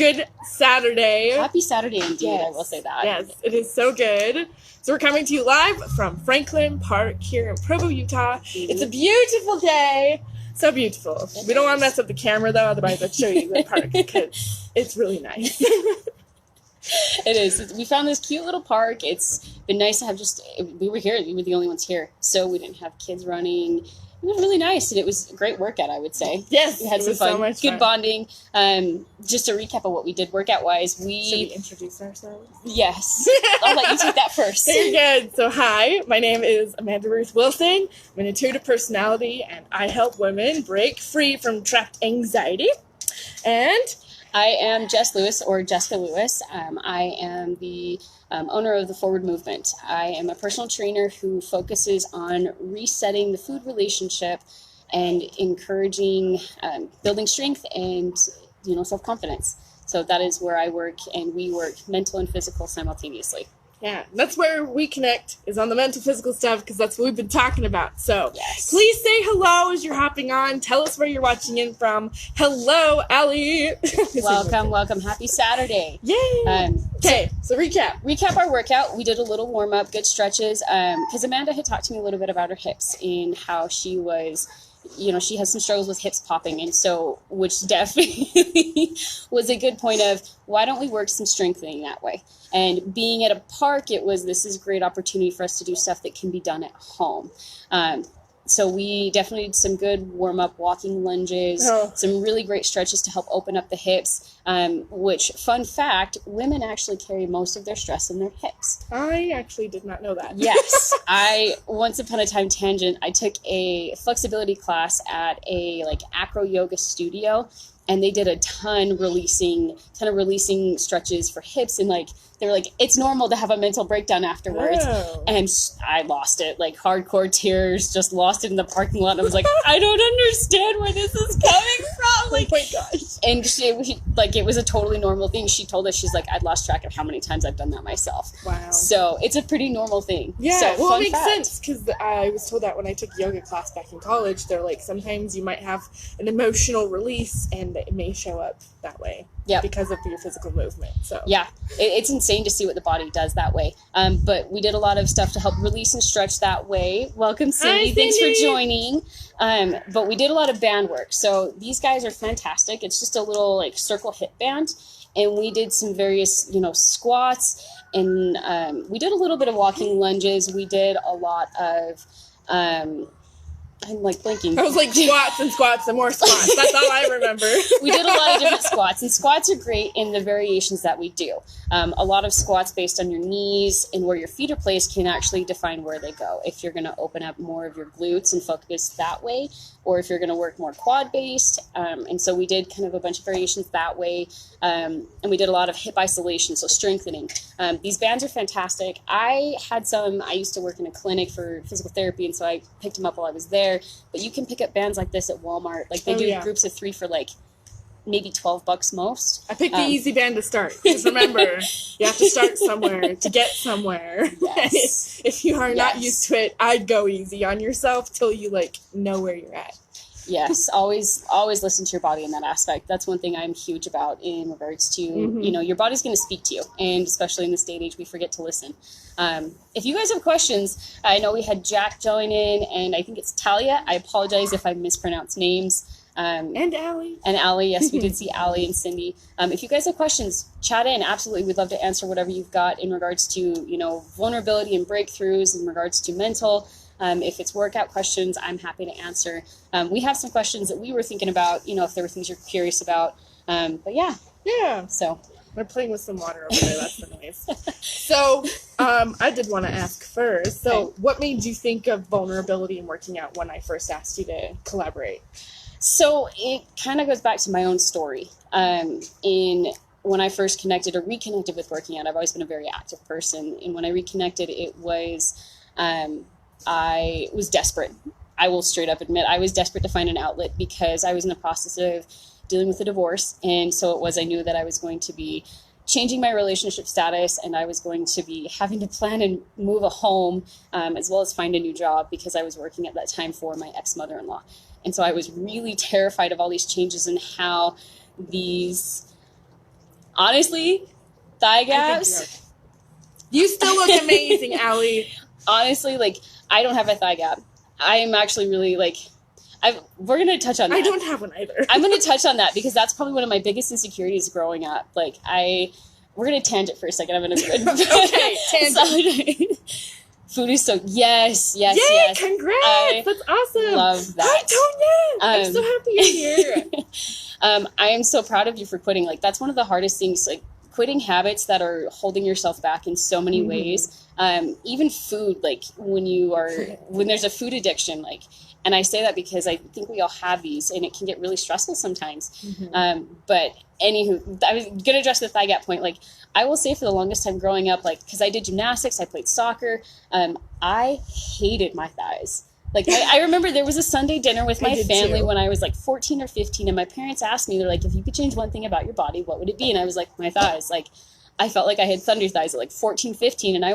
good Saturday. Happy Saturday indeed, yes. I will say that. Yes, it is so good. So we're coming to you live from Franklin Park here in Provo, Utah. Mm-hmm. It's a beautiful day. So beautiful. We don't want to mess up the camera, though, otherwise I'd show you the park because it's really nice. It is. We found this cute little park. It's been nice to have we were here. We were the only ones here. So we didn't have kids running. It was really nice, and it was a great workout, I would say. Yes, we had some fun, so much good bonding. Just a recap of what we did workout-wise. Should we introduce ourselves? Yes. I'll let you take that first. Very good. So, hi, my name is Amanda Ruth Wilson. I'm an intuitive personality, and I help women break free from trapped anxiety. And I am Jess Lewis, or Jessica Lewis. I am the owner of the Forward Movement. I am a personal trainer who focuses on resetting the food relationship and encouraging building strength and self-confidence. So that is where I work, and we work mental and physical simultaneously. Yeah, that's where we connect, is on the mental, physical stuff, because that's what we've been talking about. So Please say hello as you're hopping on. Tell us where you're watching in from. Hello, Allie. Welcome. Happy Saturday. Yay. Okay, so Recap our workout. We did a little warm-up, good stretches, because Amanda had talked to me a little bit about her hips and how she was... she has some struggles with hips popping, and so, which definitely was a good point of, why don't we work some strengthening that way? And being at a park, this is a great opportunity for us to do stuff that can be done at home. So we definitely did some good warm-up walking lunges, some really great stretches to help open up the hips, which, fun fact, women actually carry most of their stress in their hips. I actually did not know that. Yes. Once upon a time, tangent, I took a flexibility class at a acro yoga studio, and they did a ton of releasing stretches for hips, and they were like, it's normal to have a mental breakdown afterwards. Oh. And I lost it, hardcore tears, just lost it in the parking lot. And I was like, I don't understand where this is coming from. Oh my gosh. And it was a totally normal thing. She told us, she's like, I'd lost track of how many times I've done that myself. Wow. So it's a pretty normal thing. Yeah, so, well, it makes sense, because I was told that when I took yoga class back in college, they're like, sometimes you might have an emotional release, and it may show up that way. Yeah, because of your physical movement. So yeah, it's insane to see what the body does that way. But we did a lot of stuff to help release and stretch that way. Welcome, Cindy. Hi, Thanks Cindy. for joining. But we did a lot of band work. So these guys are fantastic. It's just a little circle hip band, and we did some various squats, and we did a little bit of walking lunges. We did a lot of I'm blinking. I was like, squats and more squats. That's all I remember. We did a lot of different squats, and squats are great in the variations that we do. A lot of squats based on your knees and where your feet are placed can actually define where they go. If you're going to open up more of your glutes and focus that way, or if you're going to work more quad-based. And so we did kind of a bunch of variations that way. And we did a lot of hip isolation, so strengthening. These bands are fantastic. I used to work in a clinic for physical therapy, and so I picked them up while I was there. But you can pick up bands like this at Walmart. They do groups of 3 for maybe $12 most. I picked the easy band to start. Because remember, you have to start somewhere to get somewhere. Yes. If you are not used to it, I'd go easy on yourself till you know where you're at. Yes, always listen to your body in that aspect. That's one thing I'm huge about in regards to, your body's going to speak to you. And especially in this day and age, we forget to listen. If you guys have questions, I know we had Jack join in, and I think it's Talia. I apologize if I mispronounce names. And Allie. And Allie, yes, we did see Allie and Cindy. If you guys have questions, chat in. Absolutely, we'd love to answer whatever you've got in regards to, vulnerability and breakthroughs, in regards to mental. If it's workout questions, I'm happy to answer. We have some questions that we were thinking about, if there were things you're curious about. But yeah. Yeah. So we're playing with some water over there. That's the noise. So I did want to ask first. So what made you think of vulnerability and working out when I first asked you to collaborate? So it kind of goes back to my own story. When I first connected or reconnected with working out, I've always been a very active person. And when I reconnected, it was... I was desperate. I will straight up admit I was desperate to find an outlet because I was in the process of dealing with a divorce. And so I knew that I was going to be changing my relationship status, and I was going to be having to plan and move a home, as well as find a new job, because I was working at that time for my ex-mother-in-law. And so I was really terrified of all these changes and how these Honestly, thigh I think gaps. you still look amazing, Allie. Honestly, like, I don't have a thigh gap. I'm actually really, like, we're going to touch on that. I don't have one either. I'm going to touch on that because that's probably one of my biggest insecurities growing up. Like, we're going to tangent for a second. I'm going to... Okay, tangent. Food is so... Yes. Yay, congrats. That's awesome. Love that. Hi, Tonya. I'm so happy you're here. I am so proud of you for quitting. Like, that's one of the hardest things, like, quitting habits that are holding yourself back in so many ways. Even food, like, when there's a food addiction, like, and I say that because I think we all have these, and it can get really stressful sometimes. But anywho, I was going to address the thigh gap point. Like, I will say for the longest time growing up, like, because I did gymnastics, I played soccer, I hated my thighs. Like, I remember there was a Sunday dinner with my family when I was like 14 or 15, and my parents asked me, they're like, if you could change one thing about your body, what would it be? And I was like, my thighs. Like, I felt like I had thunder thighs at like 14, 15, and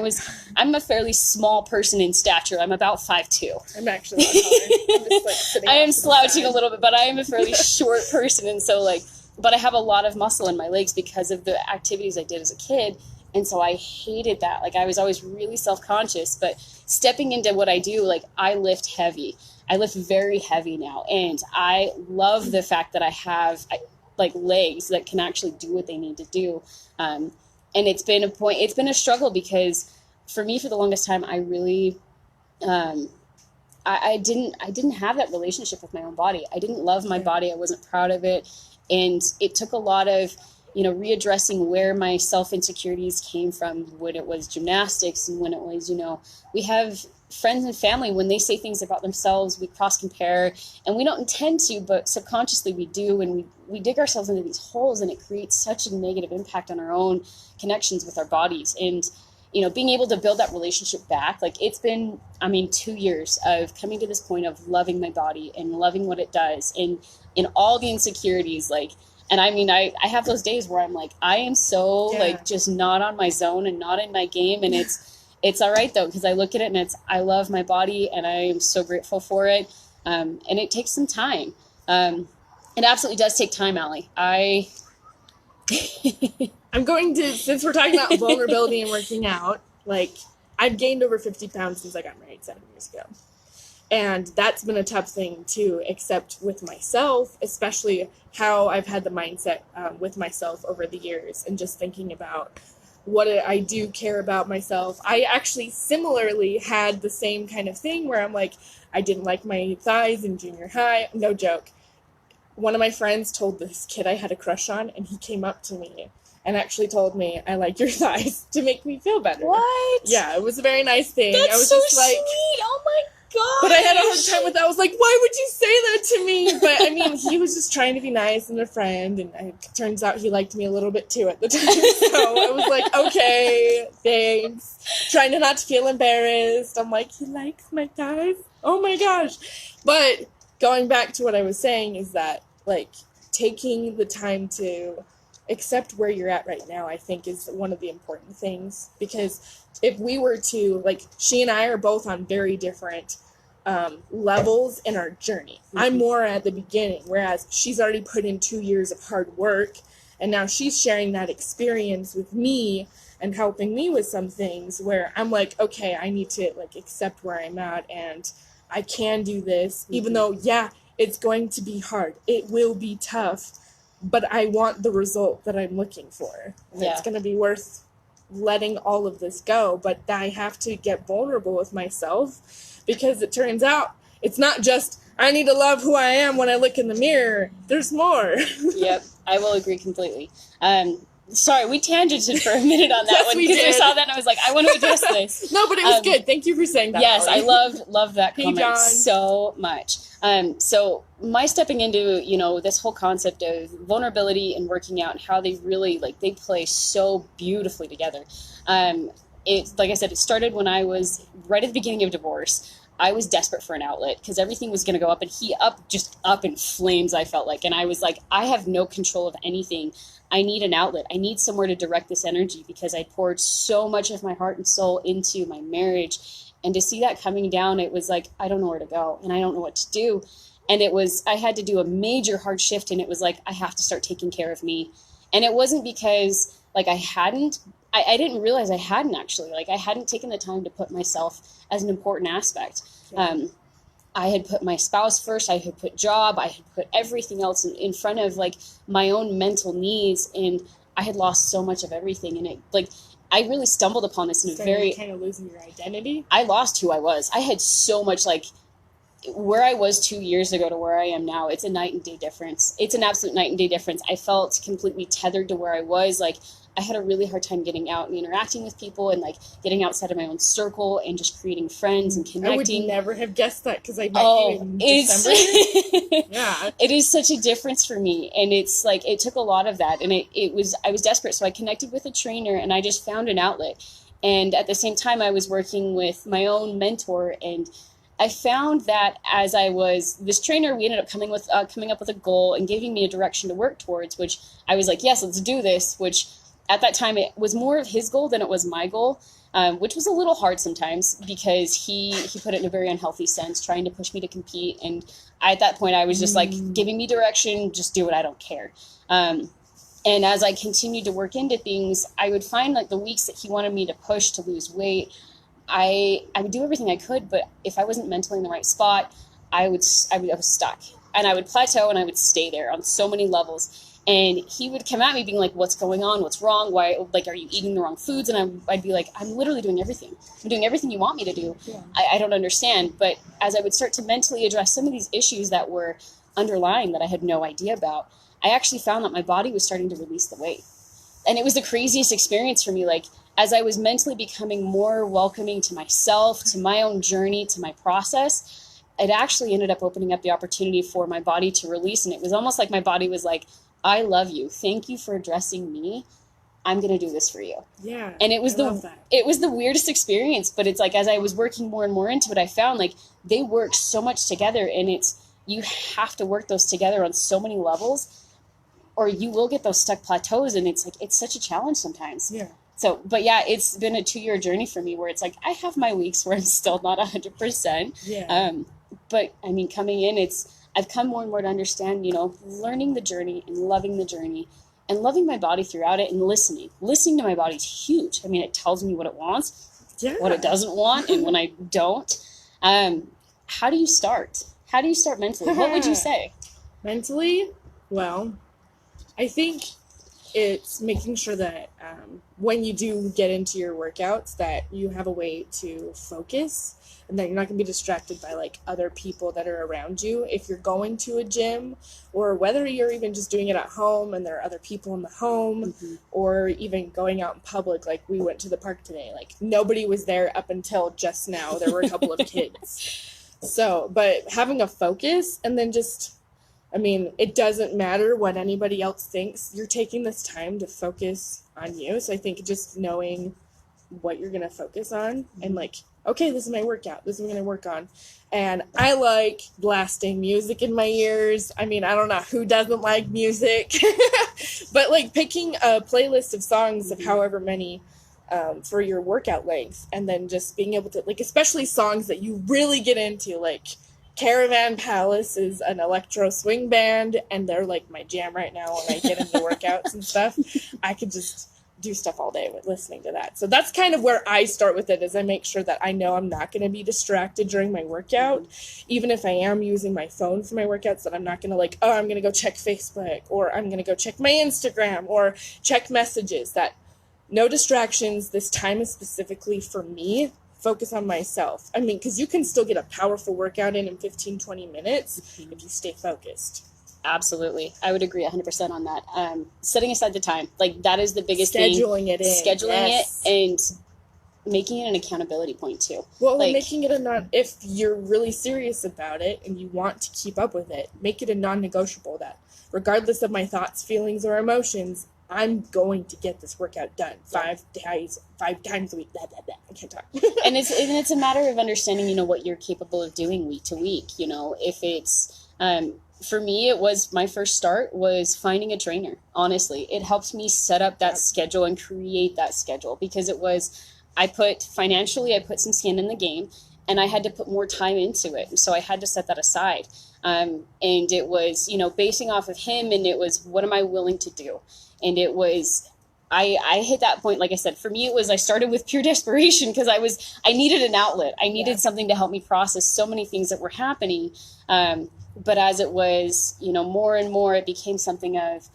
I'm a fairly small person in stature. I'm about 5'2". I'm actually not tall. I'm just, like, sitting I am off to the slouching side. a little bit, but I am a fairly short person, and so, like, but I have a lot of muscle in my legs because of the activities I did as a kid. And so I hated that. Like, I was always really self-conscious, but stepping into what I do, like, I lift heavy. I lift very heavy now. And I love the fact that I have like legs that can actually do what they need to do. And it's been a struggle because for me, for the longest time, I really, I didn't have that relationship with my own body. I didn't love my body. I wasn't proud of it. And it took a lot of, readdressing where my self-insecurities came from, when it was gymnastics and when it was, we have friends and family, when they say things about themselves, we cross-compare, and we don't intend to, but subconsciously we do, and we dig ourselves into these holes, and it creates such a negative impact on our own connections with our bodies. And, being able to build that relationship back, like, it's been, 2 years of coming to this point of loving my body and loving what it does, and in all the insecurities, like, and I have those days where I'm like, I am so like just not on my zone and not in my game. And it's all right though, because I look at it and I love my body and I am so grateful for it. And it takes some time. It absolutely does take time, Allie. I'm going to, since we're talking about vulnerability and working out, like, I've gained over 50 pounds since I got married 7 years ago. And that's been a tough thing to accept with myself, especially how I've had the mindset with myself over the years, and just thinking about what I do care about myself. I actually similarly had the same kind of thing where I'm like, I didn't like my thighs in junior high. No joke. One of my friends told this kid I had a crush on, and he came up to me and actually told me, I like your thighs, to make me feel better. What? Yeah, it was a very nice thing. That's I was so just like, sweet. Oh my God. But I had a hard time with that. I was like, why would you say that to me? But he was just trying to be nice and a friend, and it turns out he liked me a little bit too at the time. So I was like, okay, thanks. Trying to not to feel embarrassed. I'm like, he likes my thighs? Oh my gosh. But going back to what I was saying is that, like, taking the time to accept where you're at right now, I think, is one of the important things. Because if we were to, like, she and I are both on very different levels in our journey. I'm more at the beginning, whereas she's already put in 2 years of hard work, and now she's sharing that experience with me and helping me with some things where I'm like, okay, I need to, like, accept where I'm at, and I can do this, even though, yeah, it's going to be hard. It will be tough, but I want the result that I'm looking for. And it's going to be worth letting all of this go, but I have to get vulnerable with myself, because it turns out it's not just, I need to love who I am when I look in the mirror. There's more. Yep, I will agree completely. Sorry, we tangented for a minute on that Yes, one, we because I did. saw that and I was like, I want to address this. No, but it was good. Thank you for saying that. Yes, Molly. I love that Hey, comment John. so much. So my stepping into, this whole concept of vulnerability and working out, and how they really, like, they play so beautifully together. It's, like I said, it started when I was right at the beginning of divorce. I was desperate for an outlet because everything was going to go up, and just up in flames, I felt like. And I was like, I have no control of anything. I need an outlet. I need somewhere to direct this energy, because I poured so much of my heart and soul into my marriage. And to see that coming down, it was like, I don't know where to go and I don't know what to do. And I had to do a major hard shift, and it was like, I have to start taking care of me. And it wasn't because like I didn't realize I hadn't actually, like I hadn't taken the time to put myself as an important aspect. Yeah. I had put my spouse first. I had put job. I had put everything else in front of like my own mental needs. And I had lost so much of everything. And it like, I really stumbled upon this in a very kind of losing your identity. I lost who I was. I had so much like where I was 2 years ago to where I am now. It's a night and day difference. It's an absolute night and day difference. I felt completely tethered to where I was. Like I had a really hard time getting out and interacting with people and like getting outside of my own circle and just creating friends and connecting. I would never have guessed that because I met you in December. Yeah. It is such a difference for me. And it's like, it took a lot of that. And I was desperate. So I connected with a trainer and I just found an outlet. And at the same time, I was working with my own mentor, and I found that as I was this trainer, we ended up coming up with a goal and giving me a direction to work towards, which I was like, yes, let's do this, which at that time, it was more of his goal than it was my goal, which was a little hard sometimes because he put it in a very unhealthy sense, trying to push me to compete. And at that point, I was just like, giving me direction, just do it, I don't care. And as I continued to work into things, I would find like the weeks that he wanted me to push to lose weight, I would do everything I could, but if I wasn't mentally in the right spot, I was stuck. And I would plateau and I would stay there on so many levels. And he would come at me being like, what's going on? What's wrong? Why, like, are you eating the wrong foods? And I'd be like, I'm literally doing everything. I'm doing everything you want me to do. Yeah. I don't understand. But as I would start to mentally address some of these issues that were underlying that I had no idea about, I actually found that my body was starting to release the weight. And it was the craziest experience for me. Like, as I was mentally becoming more welcoming to myself, to my own journey, to my process, it actually ended up opening up the opportunity for my body to release. And it was almost like my body was like, I love you. Thank you for addressing me. I'm going to do this for you. Yeah. And it was the weirdest experience, but it's like, as I was working more and more into it, I found like they work so much together, and you have to work those together on so many levels, or you will get those stuck plateaus. And it's like, it's such a challenge sometimes. Yeah. So, but yeah, it's been a 2-year journey for me where it's like, I have my weeks where I'm still not 100%. Yeah. But I mean, coming in, I've come more and more to understand, learning the journey and loving the journey and loving my body throughout it and listening. Listening to my body is huge. I mean, it tells me what it wants, what it doesn't want, and when I don't. How do you start? How do you start mentally? What would you say? Mentally? Well, I think it's making sure that when you do get into your workouts that you have a way to focus and that you're not going to be distracted by like other people that are around you. If you're going to a gym, or whether you're even just doing it at home and there are other people in the home, or even going out in public, like we went to the park today, like nobody was there up until just now. There were a couple of kids. So, but having a focus, and then just, I mean, it doesn't matter what anybody else thinks. You're taking this time to focus on you. So I think just knowing what you're going to focus on and like, okay, this is my workout. This is what I'm going to work on. And I like blasting music in my ears. I mean, I don't know who doesn't like music, but like picking a playlist of songs of however many for your workout length, and then just being able to, like, especially songs that you really get into, like Caravan Palace is an electro swing band, and they're like my jam right now when I get into workouts and stuff. I could just do stuff all day with listening to that. So that's kind of where I start with it, is I make sure that I know I'm not going to be distracted during my workout. Even if I am using my phone for my workouts, that I'm not going to like, oh, I'm going to go check Facebook, or I'm going to go check my Instagram, or check messages. That no distractions. This time is specifically for me. Focus on myself. I mean, because you can still get a powerful workout in 15, 20 minutes if you stay focused. Absolutely. I would agree 100% on that. Setting aside the time, like that is the biggest Scheduling thing. It in. Scheduling Yes. it and making it an accountability point too. Well, like, making it if you're really serious about it and you want to keep up with it, make it a non-negotiable that regardless of my thoughts, feelings, or emotions, I'm going to get this workout done 5 times a week. Blah, blah, blah. I can't talk. and it's a matter of understanding, what you're capable of doing week to week. If it's, for me, it was my first start was finding a trainer. Honestly, it helped me set up that schedule and create that schedule, because it was, I put some skin in the game, and I had to put more time into it. So I had to set that aside. And it was, you know, basing off of him, and it was, what am I willing to do? And it was, I hit that point, like I said, for me, it was, I started with pure desperation because I needed an outlet. I needed something to help me process so many things that were happening. But as it was, you know, more and more, it became something of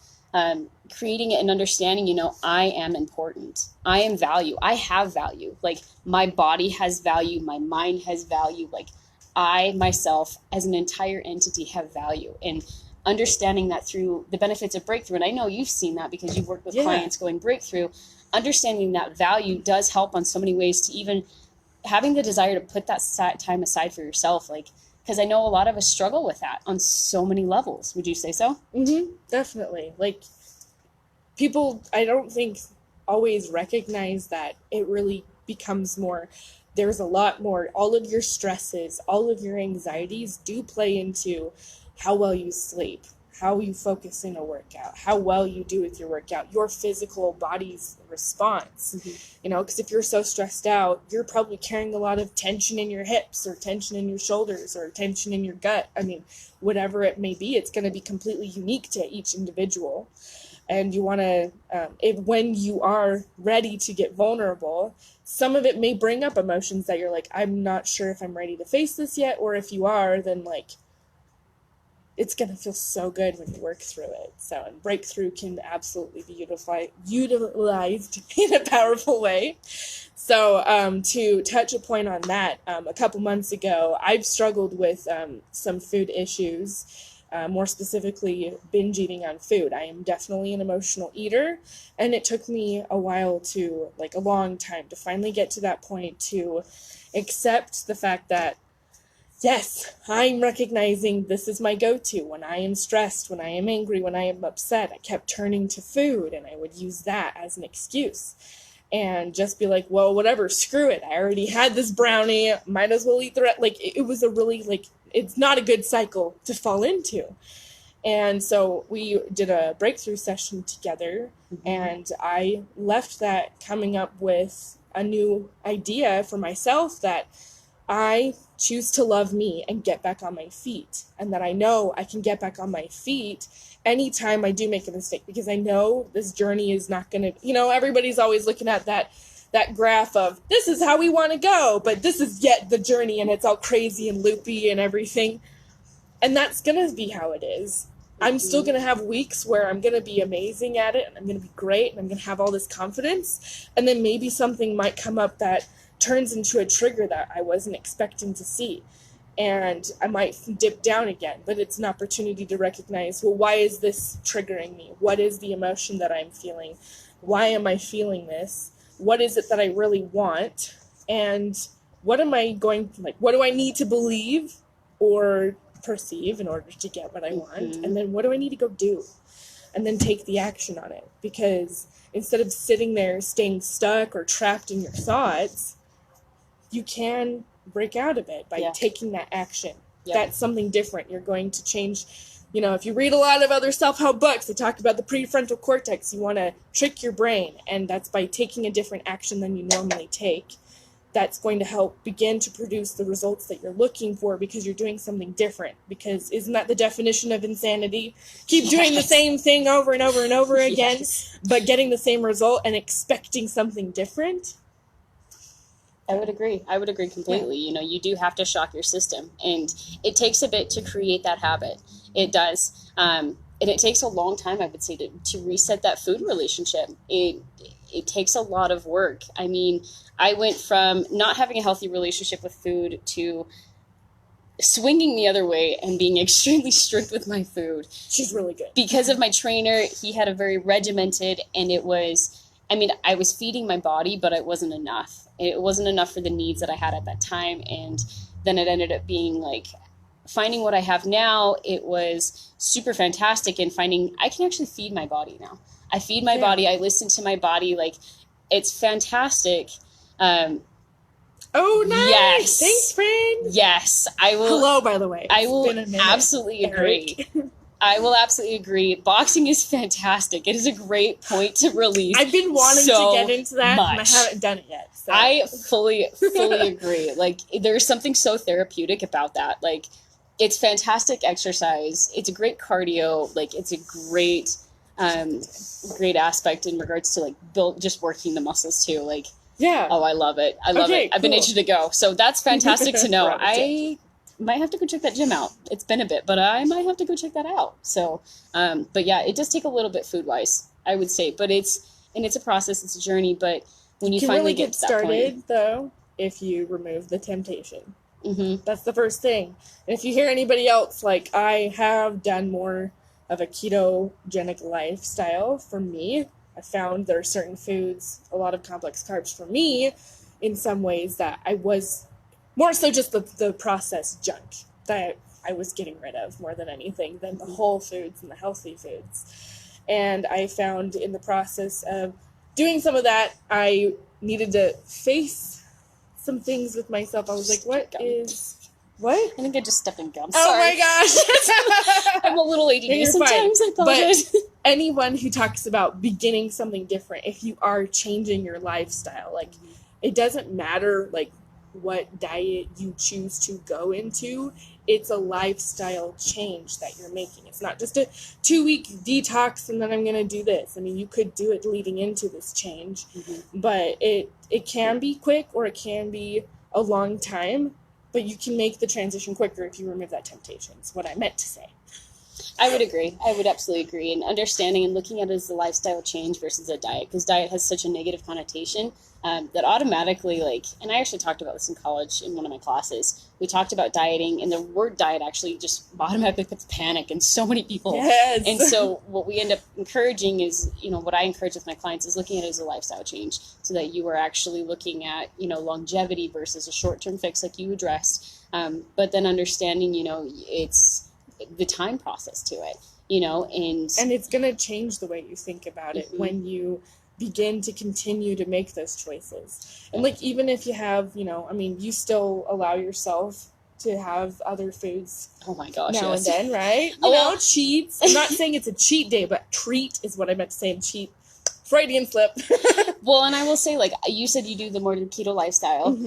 creating an understanding, you know, I am important. I am value. I have value. Like, my body has value. My mind has value. Like, I myself as an entire entity have value. And understanding that through the benefits of breakthrough, and I know you've seen that because you've worked with clients going breakthrough, understanding that value does help on so many ways, to even having the desire to put that time aside for yourself. Like, because I know a lot of us struggle with that on so many levels. Would you say so? Mm-hmm, definitely. Like, people, I don't think, always recognize that it really becomes more, there's a lot more, all of your stresses, all of your anxieties do play into how well you sleep, how you focus in a workout, how well you do with your workout, your physical body's response. Mm-hmm. You know, because if you're so stressed out, you're probably carrying a lot of tension in your hips, or tension in your shoulders, or tension in your gut. I mean, whatever it may be, it's going to be completely unique to each individual. And you want to, when you are ready to get vulnerable, some of it may bring up emotions that you're like, I'm not sure if I'm ready to face this yet. Or if you are, then like, it's going to feel so good when you work through it. So, and breakthrough can absolutely be utilized in a powerful way. So, to touch a point on that, a couple months ago, I've struggled with some food issues, more specifically binge eating on food. I am definitely an emotional eater, and it took me a while to, like a long time, to finally get to that point to accept the fact that, yes, I'm recognizing this is my go-to. When I am stressed, when I am angry, when I am upset, I kept turning to food, and I would use that as an excuse. And just be like, well, whatever, screw it. I already had this brownie, might as well eat the rest. Like, it was a really, like, it's not a good cycle to fall into. And so we did a breakthrough session together, and I left that coming up with a new idea for myself, that I choose to love me and get back on my feet. And that I know I can get back on my feet anytime I do make a mistake, because I know this journey is not going to, you know, everybody's always looking at that graph of, this is how we want to go, but this is yet the journey, and it's all crazy and loopy and everything. And that's going to be how it is. I'm still going to have weeks where I'm going to be amazing at it, and I'm going to be great, and I'm going to have all this confidence. And then maybe something might come up that turns into a trigger that I wasn't expecting to see. And I might dip down again, but it's an opportunity to recognize, well, why is this triggering me? What is the emotion that I'm feeling? Why am I feeling this? What is it that I really want? And what am I what do I need to believe or perceive in order to get what I want? And then what do I need to go do? And then take the action on it. Because instead of sitting there staying stuck or trapped in your thoughts, you can break out of it by taking that action. That's something different. You're going to change. You know, if you read a lot of other self-help books, they talk about the prefrontal cortex. You want to trick your brain, and that's by taking a different action than you normally take. That's going to help begin to produce the results that you're looking for, because you're doing something different. Because isn't that the definition of insanity? Keep doing the same thing over and over and over again, but getting the same result and expecting something different. I would agree. I would agree completely. You know, you do have to shock your system, and it takes a bit to create that habit. It does. And it takes a long time, I would say, to reset that food relationship. It takes a lot of work. I mean, I went from not having a healthy relationship with food to swinging the other way and being extremely strict with my food. She's really good. Because of my trainer, he had a very regimented, and it was, I mean, I was feeding my body, but it wasn't enough. It wasn't enough for the needs that I had at that time. And then it ended up being like, finding what I have now, it was super fantastic in finding I can actually feed my body now. I feed my body. I listen to my body. Like, it's fantastic. Oh, nice. Yes. Thanks, friend. Yes. I will. Hello, by the way. I will absolutely agree. I will absolutely agree. Boxing is fantastic. It is a great point to release. I've been wanting so to get into that, and I much. haven't done it yet. So. I fully agree. Like, there's something so therapeutic about that. Like, it's fantastic exercise. It's a great cardio. Like, it's a great, great aspect in regards to, like, just working the muscles too. Like, yeah. Oh, I love it. I love it. I've been itching to go. So that's fantastic to know. I might have to go check that gym out. It's been a bit, but I might have to go check that out. So, but yeah, it does take a little bit food wise, I would say, but it's a process. It's a journey. But when you finally really get to that started point, though, if you remove the temptation, mm-hmm. that's the first thing. And if you hear anybody else, like I have done more of a ketogenic lifestyle for me, I found there are certain foods, a lot of complex carbs for me, in some ways that I was more so just the processed junk that I was getting rid of more than anything than the whole foods and the healthy foods. And I found in the process of doing some of that, I needed to face some things with myself. I was like, what? I think I just stepped in gum. Oh my gosh. I'm a little ADD sometimes. I apologize. But anyone who talks about beginning something different, if you are changing your lifestyle, like it doesn't matter like what diet you choose to go into, it's a lifestyle change that you're making. It's not just a 2-week detox and then I'm going to do this. I mean, you could do it leading into this change, but it can be quick or it can be a long time. But you can make the transition quicker if you remove that temptation, is what I meant to say. I would agree. I would absolutely agree. And understanding and looking at it as a lifestyle change versus a diet, because diet has such a negative connotation that automatically, like, and I actually talked about this in college in one of my classes. We talked about dieting, and the word diet actually just automatically puts panic in so many people. Yes. And so what we end up encouraging is, what I encourage with my clients is looking at it as a lifestyle change so that you are actually looking at, longevity versus a short-term fix like you addressed. But then understanding, it's the time process to it, and it's going to change the way you think about it when you begin to continue to make those choices. And like, even if you have, you still allow yourself to have other foods. Oh my gosh, now yes. and then, right? Cheats. I'm not saying it's a cheat day, but treat is what I meant to say. And cheat, Freudian slip. Well, and I will say, like, you said you do the more keto lifestyle,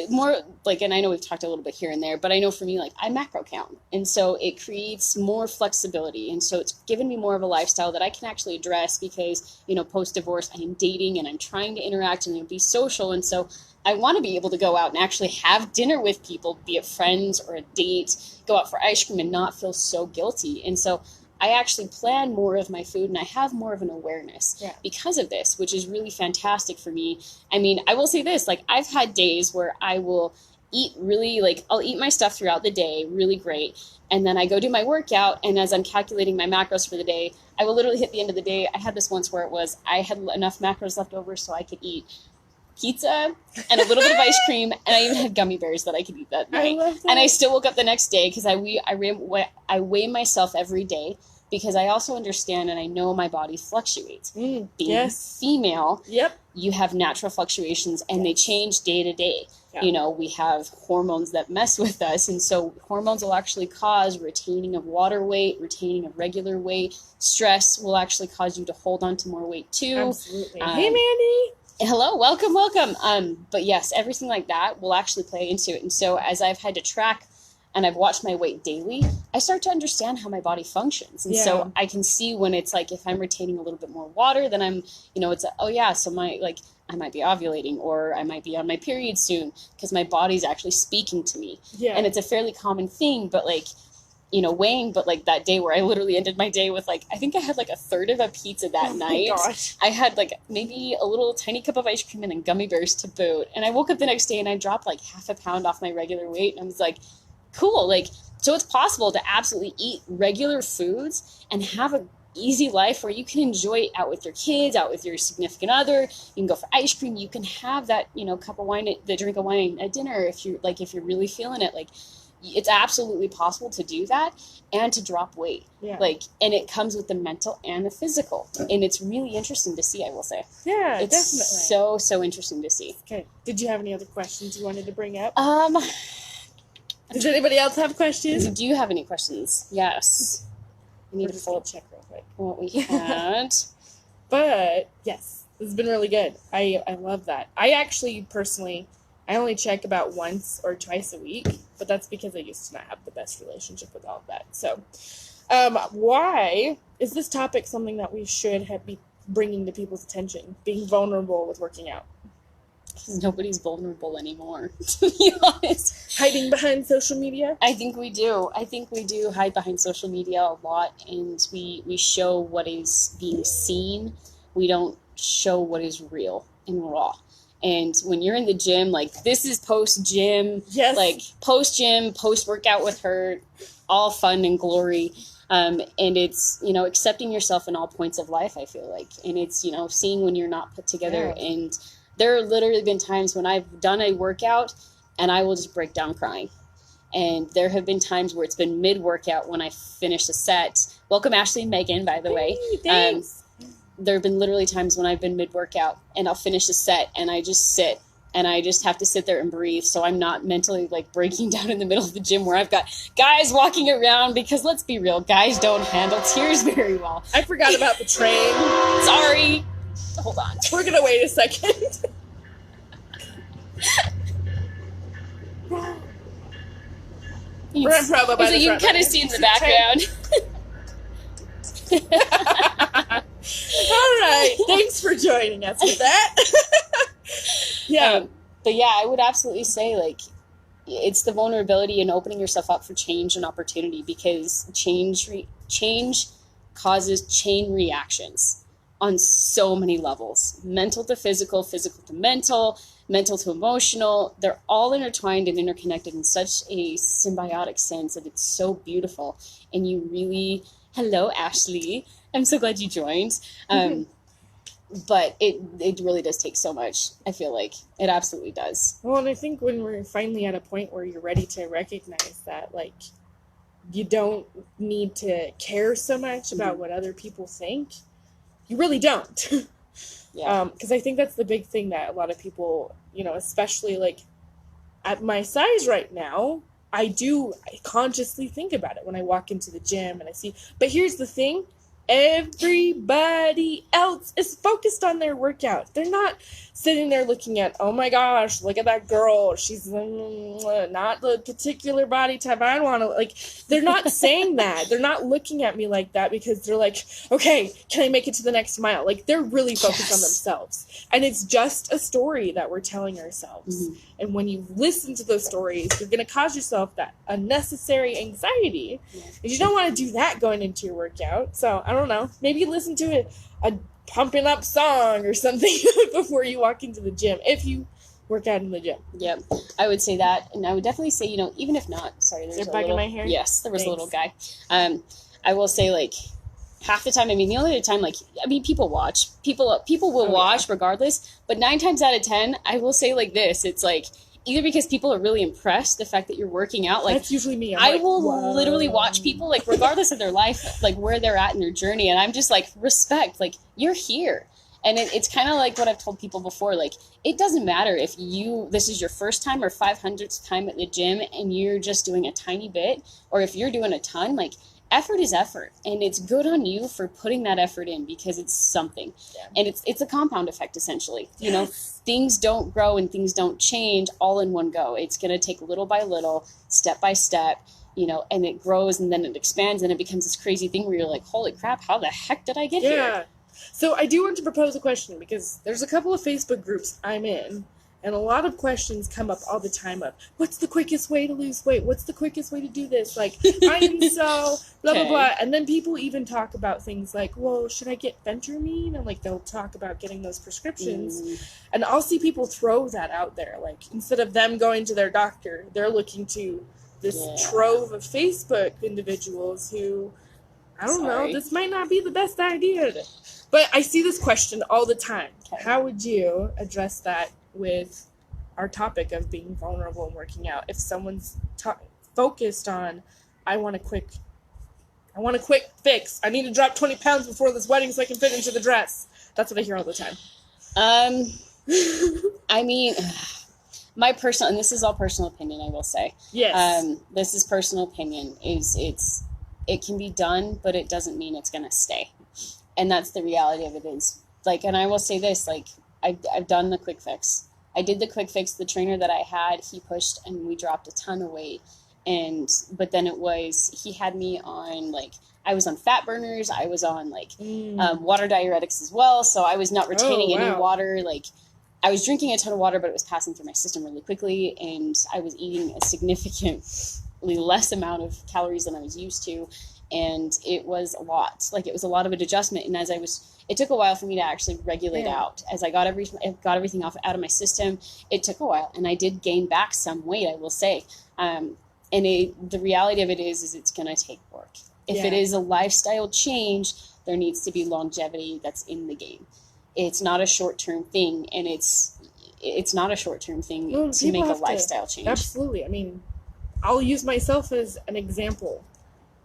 more like, and I know we've talked a little bit here and there, but I know for me, like, I macro count. And so it creates more flexibility. And so it's given me more of a lifestyle that I can actually address because, post-divorce, I am dating and I'm trying to interact and be social. And so I want to be able to go out and actually have dinner with people, be it friends or a date, go out for ice cream and not feel so guilty. And so I actually plan more of my food and I have more of an awareness because of this, which is really fantastic for me. I mean, I will say this, like, I've had days where I will eat really, like, I'll eat my stuff throughout the day, really great. And then I go do my workout, and as I'm calculating my macros for the day, I will literally hit the end of the day. I had this once where I had enough macros left over so I could eat pizza and a little bit of ice cream, and I even had gummy bears that I could eat that night. And I still woke up the next day because I weigh myself every day because I also understand and I know my body fluctuates. Being female, you have natural fluctuations and they change day to day. We have hormones that mess with us, and so hormones will actually cause retaining of water weight, retaining of regular weight. Stress will actually cause you to hold on to more weight too. Absolutely. Hey, Mandy. Hello, welcome. But yes, everything like that will actually play into it. And so as I've had to track and I've watched my weight daily, I start to understand how my body functions. And so I can see when it's like, if I'm retaining a little bit more water, then I'm, it's so I might be ovulating or I might be on my period soon because my body's actually speaking to me. Yeah. And it's a fairly common thing, but weighing, but like that day where I literally ended my day with I think I had a third of a pizza that night. Gosh. I had maybe a little tiny cup of ice cream and then gummy bears to boot. And I woke up the next day and I dropped half a pound off my regular weight. And I was like, cool. So it's possible to absolutely eat regular foods and have a easy life where you can enjoy it out with your kids, out with your significant other. You can go for ice cream. You can have that, cup of wine, the drink of wine at dinner if you're really feeling it. It's absolutely possible to do that and to drop weight. Yeah. And it comes with the mental and the physical. And it's really interesting to see, I will say. Yeah, it's definitely. So interesting to see. Okay. Did you have any other questions you wanted to bring up? Does anybody else have questions? Do you have any questions? Yes. I need We're to just pull gonna up check real quick. what we had. But yes, this has been really good. I love that. I actually personally, I only check about once or twice a week, but that's because I used to not have the best relationship with all of that. So, why is this topic something that we should be bringing to people's attention? Being vulnerable with working out. Nobody's vulnerable anymore, to be honest. Hiding behind social media? I think we do. I think we do hide behind social media a lot, and we show what is being seen. We don't show what is real and raw. And when you're in the gym, like, this is post-gym, Yes. like, post-gym, post-workout with her, all fun and glory. And it's, you know, accepting yourself in all points of life, I feel like. And it's, you know, seeing when you're not put together. Yeah. And there have literally been times when I've done a workout and I will just break down crying. And there have been times where it's been mid-workout when I finish a set. Welcome, Ashley and Megan, by the way. Thanks. There have been literally times when I've been mid-workout and I'll finish a set and I just sit and I just have to sit there and breathe, so I'm not mentally, like, breaking down in the middle of the gym where I've got guys walking around, because let's be real, guys don't handle tears very well. I forgot about the train. Sorry. Hold on. We're going to wait a second. We're in Provo by so the you front can kind line. of see in the background. All right. Thanks for joining us with that. Yeah. But yeah, I would absolutely say, like, it's the vulnerability and opening yourself up for change and opportunity, because change causes chain reactions on so many levels. Mental to physical, physical to mental, mental to emotional. They're all intertwined and interconnected in such a symbiotic sense that it's so beautiful. And you really... Hello, Ashley. I'm so glad you joined. But it really does take so much, I feel like. It absolutely does. Well, and I think when we're finally at a point where you're ready to recognize that, like, you don't need to care so much about what other people think, you really don't. Yeah. Because I think that's the big thing that a lot of people, you know, especially, like, at my size right now, I consciously think about it when I walk into the gym and I see. But here's the thing. Everybody else is focused on their workout. They're not sitting there looking at, oh my gosh, look at that girl. She's not the particular body type I want to, like, they're not saying that. They're not looking at me like that because they're like, okay, can I make it to the next mile? Like, they're really focused on themselves. And it's just a story that we're telling ourselves. Mm-hmm. And when you listen to those stories, you're going to cause yourself that unnecessary anxiety. Yeah. And you don't want to do that going into your workout. So, I don't know. Maybe listen to a pumping up song or something before you walk into the gym, if you work out in the gym. Yep. I would say that. And I would definitely say, you know, even if not, sorry, there's a bug little... in my hair? Yes, there was Thanks. a little guy. I will say, like, half the time, I mean, the only time, like, I mean, people watch. People will watch regardless. But 9 times out of 10, I will say like this. It's like, either because people are really impressed the fact that you're working out, like, That's usually me. I will literally watch people, like, regardless of their life, like, where they're at in their journey, and I'm just like, respect, like, you're here. And it's kind of like what I've told people before, like, it doesn't matter if this is your first time or 500th time at the gym and you're just doing a tiny bit, or if you're doing a ton, like, effort is effort, and it's good on you for putting that effort in, because it's something. And it's a compound effect, essentially. You know, things don't grow and things don't change all in one go. It's going to take little by little, step by step, you know, and it grows and then it expands and it becomes this crazy thing where you're like, holy crap, how the heck did I get here? So I do want to propose a question, because there's a couple of Facebook groups I'm in, and a lot of questions come up all the time of, what's the quickest way to lose weight? What's the quickest way to do this? Like, I'm so blah, blah, blah. And then people even talk about things like, well, should I get Phentermine? And, like, they'll talk about getting those prescriptions. And I'll see people throw that out there. Like, instead of them going to their doctor, they're looking to this trove of Facebook individuals who, I don't know, this might not be the best idea. But I see this question all the time. How would you address that with our topic of being vulnerable and working out? If someone's focused on, I want a quick fix. I need to drop 20 pounds before this wedding so I can fit into the dress. That's what I hear all the time. I mean, my personal, and this is all personal opinion, I will say. Yes. This is personal opinion, is it can be done, but it doesn't mean it's going to stay. And that's the reality of it is. Like, and I will say this, like, I've done the quick fix. I did the quick fix. The trainer that I had, he pushed and we dropped a ton of weight. But then he had me on, like, I was on fat burners. I was on, like, water diuretics as well. So I was not retaining any water. Like, I was drinking a ton of water, but it was passing through my system really quickly. And I was eating a significantly less amount of calories than I was used to. And it was a lot. Like, it was a lot of an adjustment. And it took a while for me to actually regulate out. As I got everything out of my system, it took a while. And I did gain back some weight, I will say. And the reality of it is it's going to take work. If it is a lifestyle change, there needs to be longevity that's in the game. It's not a short-term thing, and it's not a short-term thing to make a lifestyle change. Absolutely. I mean, I'll use myself as an example.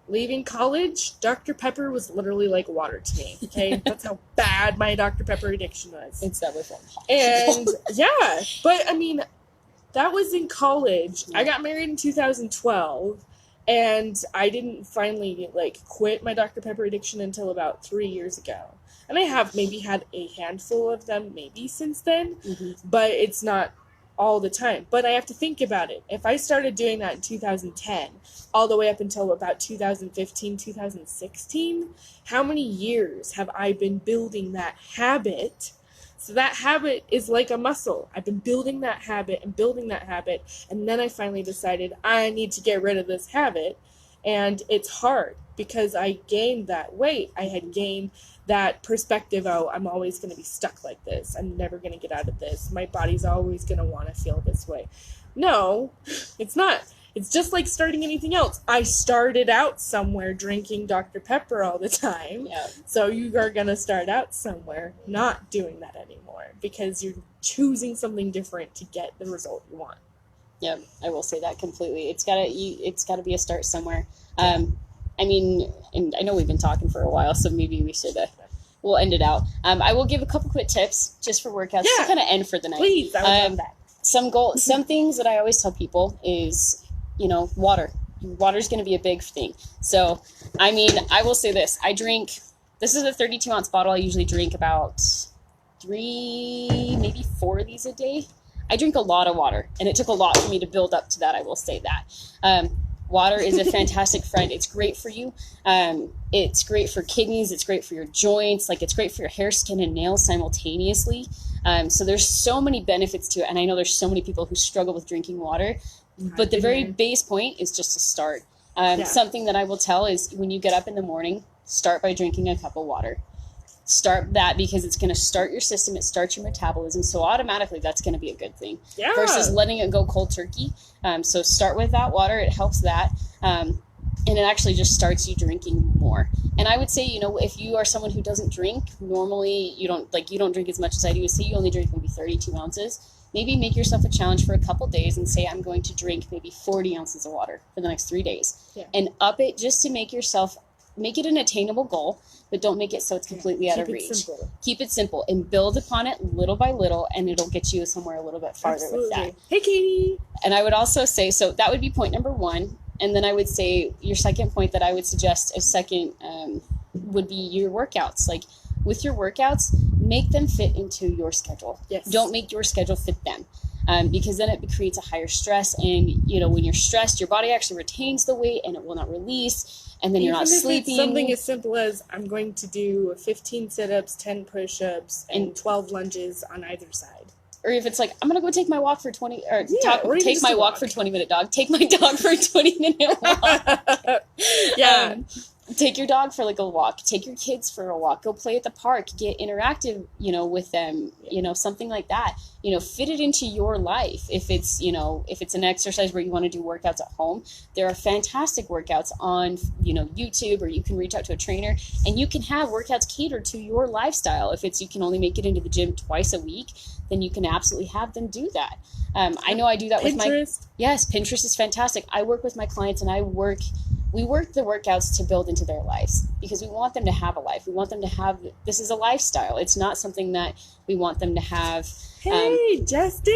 Leaving college, Dr. Pepper was literally like water to me. Okay, that's how bad my Dr. Pepper addiction was. It's that with and but I mean, that was in college. I got married in 2012, and I didn't finally like quit my Dr. Pepper addiction until about 3 years ago. And I have maybe had a handful of them maybe since then, but it's not all the time. But I have to think about it. If I started doing that in 2010, all the way up until about 2015, 2016, how many years have I been building that habit? So that habit is like a muscle. I've been building that habit, and then I finally decided I need to get rid of this habit. And it's hard because I gained that weight. I had gained that perspective, I'm always going to be stuck like this. I'm never going to get out of this. My body's always going to want to feel this way. No, it's not. It's just like starting anything else. I started out somewhere drinking Dr. Pepper all the time. Yeah. So you are going to start out somewhere not doing that anymore because you're choosing something different to get the result you want. Yeah, I will say that completely. It's gotta be a start somewhere. I mean, and I know we've been talking for a while, so maybe we'll end it out. I will give a couple quick tips just for workouts to kind of end for the night. Please, I would love that. Some things that I always tell people is, water. Water's going to be a big thing. So, I mean, I will say this. This is a 32-ounce bottle. I usually drink about 3, maybe 4 of these a day. I drink a lot of water, and it took a lot for me to build up to that, I will say that. Water is a fantastic friend. It's great for you. It's great for kidneys. It's great for your joints. Like, it's great for your hair, skin, and nails simultaneously. So there's so many benefits to it, and I know there's so many people who struggle with drinking water. But the very base point is just to start. Something that I will tell is when you get up in the morning, start by drinking a cup of water. Start that because it's going to start your system. It starts your metabolism. So automatically that's going to be a good thing versus letting it go cold turkey. So start with that water. It helps that. And it actually just starts you drinking more. And I would say, if you are someone who doesn't drink, normally you don't drink as much as I do. Say you only drink maybe 32 ounces. Maybe make yourself a challenge for a couple days and say, I'm going to drink maybe 40 ounces of water for the next 3 days. And up it just to make it an attainable goal, but don't make it so it's completely out of reach. Keep it simple and build upon it little by little, and it'll get you somewhere a little bit farther with that. Hey, Katie. And I would also say, so that would be point number 1. And then I would say your second point that I would suggest as second would be your workouts. Like, with your workouts, make them fit into your schedule. Yes. Don't make your schedule fit them. Because then it creates a higher stress, and when you're stressed, your body actually retains the weight and it will not release, and then you're not sleeping. It's something as simple as I'm going to do 15 sit-ups, 10 push-ups, and 12 lunges on either side. Or if it's like, I'm going to go take my walk for 20, take my walk for 20-minute dog. Take my dog for a 20-minute walk. Take your dog for like a walk. Take your kids for a walk. Go play at the park. Get interactive, with them. Something like that. Fit it into your life. If it's an exercise where you want to do workouts at home, there are fantastic workouts on, YouTube, or you can reach out to a trainer and you can have workouts catered to your lifestyle. If you can only make it into the gym twice a week, then you can absolutely have them do that. I know I do that with Pinterest. Yes, Pinterest is fantastic. I work with my clients and we work the workouts to build into their lives because we want them to have a life. We want them to have, this is a lifestyle. It's not something that we want them to have. Hey, Justin.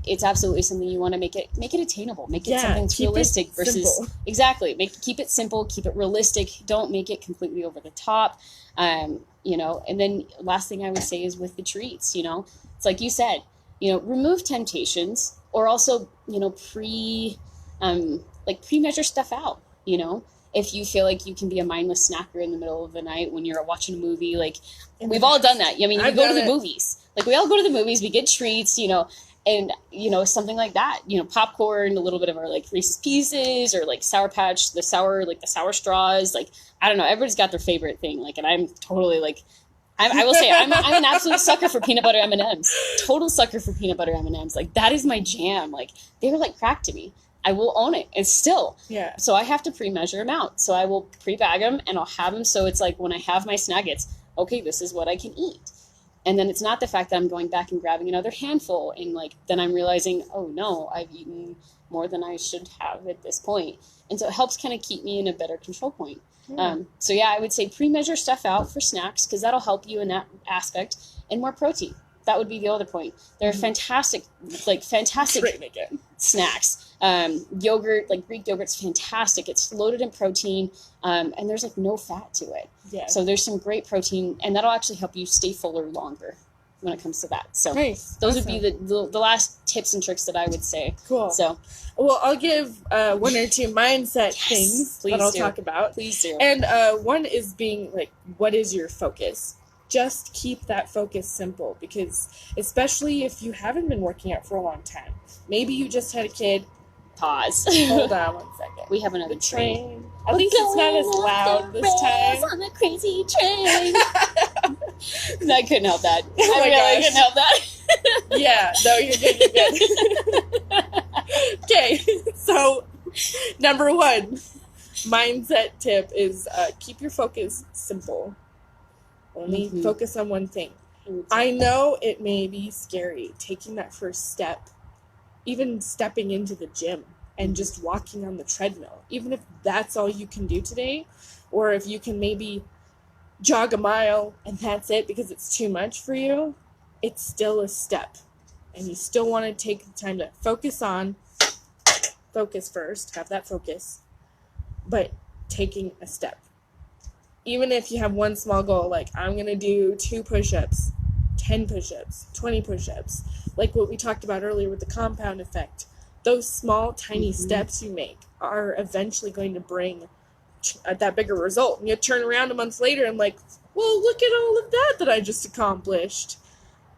it's absolutely something you want to make it attainable, make it something that's keep realistic it versus simple. exactly keep it simple, keep it realistic. Don't make it completely over the top. You know, and then last thing I would say is with the treats, you know, it's like you said, you know, remove temptations, or also, you know, pre-measure stuff out, you know. If you feel like you can be a mindless snacker in the middle of the night when you're watching a movie, like we've all done that. I mean, we go to the movies, like we all go to the movies, we get treats, you know, and, you know, something like that, you know, popcorn, a little bit of our like Reese's Pieces, or like Sour Patch, the sour straws. Like, I don't know, everybody's got their favorite thing. Like, and I'm totally like, I will say I'm an absolute sucker for peanut butter M&Ms. Total sucker for peanut butter M&Ms. Like, that is my jam. Like, they were like crack to me. I will own it. And still. Yeah. So I have to pre-measure them out. So I will pre-bag them, and I'll have them. So it's like when I have my snack, it's, okay, this is what I can eat. And then it's not the fact that I'm going back and grabbing another handful, and like, then I'm realizing, oh no, I've eaten more than I should have at this point. And so it helps kind of keep me in a better control point. So yeah, I would say pre-measure stuff out for snacks, because that'll help you in that aspect, and more protein. That would be the other point. They're fantastic snacks. Yogurt, like Greek yogurt's fantastic. It's loaded in protein, and there's like no fat to it. Yeah. So there's some great protein, and that'll actually help you stay fuller longer when it comes to that. So those would be the last tips and tricks that I would say. Cool. So, well, I'll give one or two mindset things that I'll talk about. Please do. And one is being like, what is your focus? Just keep that focus simple, because especially if you haven't been working out for a long time, maybe you just had a kid. Pause. Hold on 1 second. We have another train. At least it's not as loud this time. On the crazy train. I couldn't help that. Oh I couldn't help that. Yeah, no, you're good. Okay, so number one mindset tip is keep your focus simple. Only focus on one thing. I know it may be scary taking that first step, even stepping into the gym and just walking on the treadmill, even if that's all you can do today, or if you can maybe jog a mile and that's it because it's too much for you, it's still a step. And you still want to take the time to focus first, have that focus, but taking a step. Even if you have one small goal, like I'm going to do 2 push-ups, 10 push-ups, 20 push-ups, like what we talked about earlier with the compound effect, those small, tiny steps you make are eventually going to bring that bigger result. And you turn around a month later and like, well, look at all of that I just accomplished.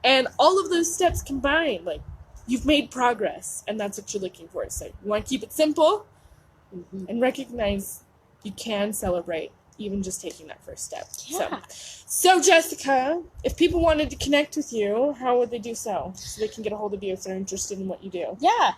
And all of those steps combined, like, you've made progress, and that's what you're looking for. So you want to keep it simple and recognize you can celebrate even just taking that first step. Yeah. So Jessica, if people wanted to connect with you, how would they do so they can get a hold of you if they're interested in what you do? Yeah.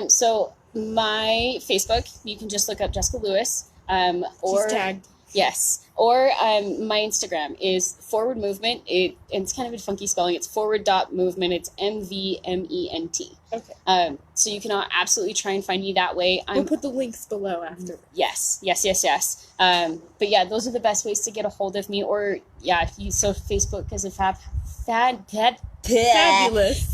So my Facebook, you can just look up Jessica Lewis. Or she's tagged. Yes. Or my Instagram is Forward Movement. It's kind of a funky spelling. It's forward.movement. It's MVMENT. Okay. So you can absolutely try and find me that way. We'll put the links below after. Yes. But yeah, those are the best ways to get a hold of me. Or yeah, if you Facebook is a fabulous.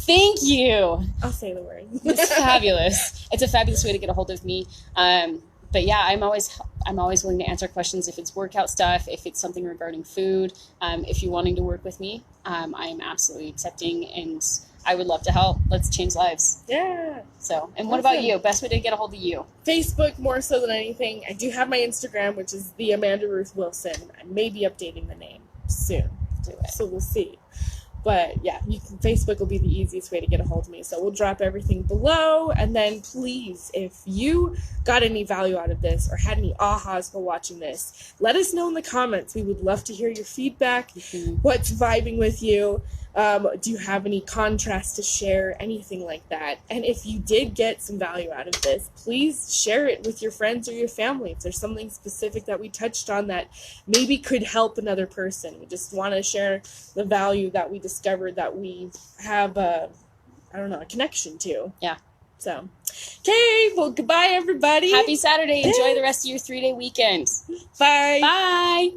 Thank you. I'll say the word. It's fabulous. It's a fabulous way to get a hold of me. But yeah, I'm always willing to answer questions if it's workout stuff, if it's something regarding food. If you're wanting to work with me, I am absolutely accepting, and I would love to help. Let's change lives. Yeah. So, and what about you? Best way to get a hold of you? Facebook more so than anything. I do have my Instagram, which is the Amanda Ruth Wilson. I may be updating the name soon. So we'll see. But yeah, Facebook will be the easiest way to get a hold of me. So we'll drop everything below. And then please, if you got any value out of this or had any ahas while watching this, let us know in the comments. We would love to hear your feedback. What's vibing with you? Do you have any contrast to share? Anything like that. And if you did get some value out of this, please share it with your friends or your family. If there's something specific that we touched on that maybe could help another person. We just want to share the value that we discovered that we have a connection to. Yeah. So, okay, well, goodbye, everybody. Happy Saturday. Enjoy the rest of your 3-day weekend. Bye. Bye.